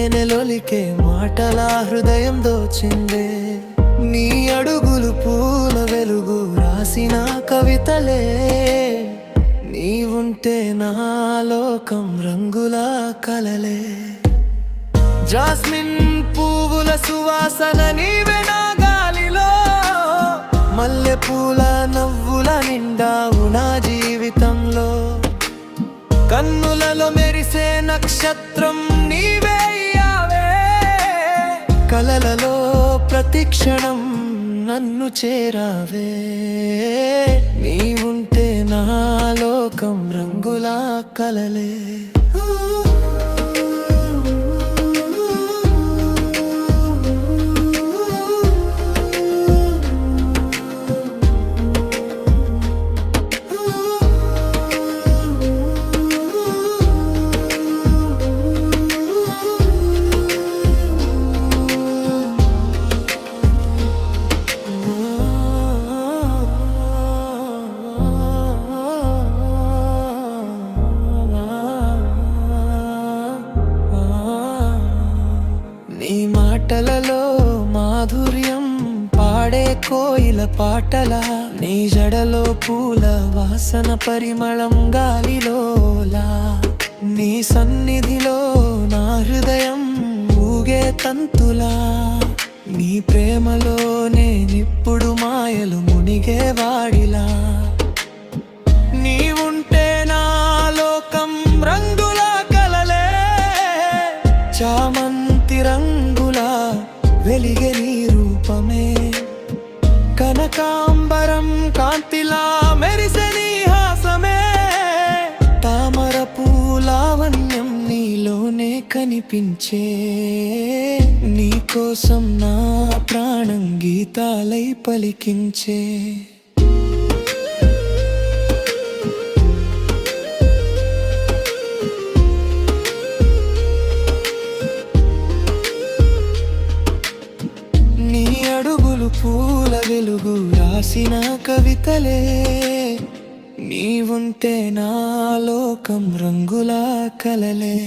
తేనెలొలికే మాటల హృదయం దోచిందే. నీ అడుగులు పూల వెలుగు రాసిన కవితలే. నీవుంటే నా లోకం రంగుల కలలే. జాస్మిన్ పువ్వుల సువాసన నీవే నా గాలిలో. మల్లె పూల నవ్వుల నిండావు నా జీవితంలో. కన్నులలో మెరిసే నక్షత్రం నీవే అయ్యావే. కలలలో ప్రతిక్షణం నన్ను చేరావే. నీవుంటే నా లోకం రంగుల కలలే. నీ మాటలలో మాధుర్యం పాడే కోయిల పాటలా. నీ జడలో పూల వాసన పరిమళం గాలిలోలా. నీ సన్నిధిలో నా హృదయం ఊగే తంతులా. నీ ప్రేమలో నేనిప్పుడు మాయలు మునిగేవాడిలా. నీవుంటే నా లోకం రంగుల కలలే. చామంతి రంగులా వెలిగే నీ రూపమే. కనకాంబరం కాంతిలా మెరిసే నీ హాసమే. తామర పూలావణ్యం నీలోనే కనిపించే. నీ కోసం నా ప్రాణం గీతాలై పలికించే. నీ అడుగులు పూల వెలుగు రాసిన కవితలే. నీవుంటే నా లోకం రంగుల కలలే.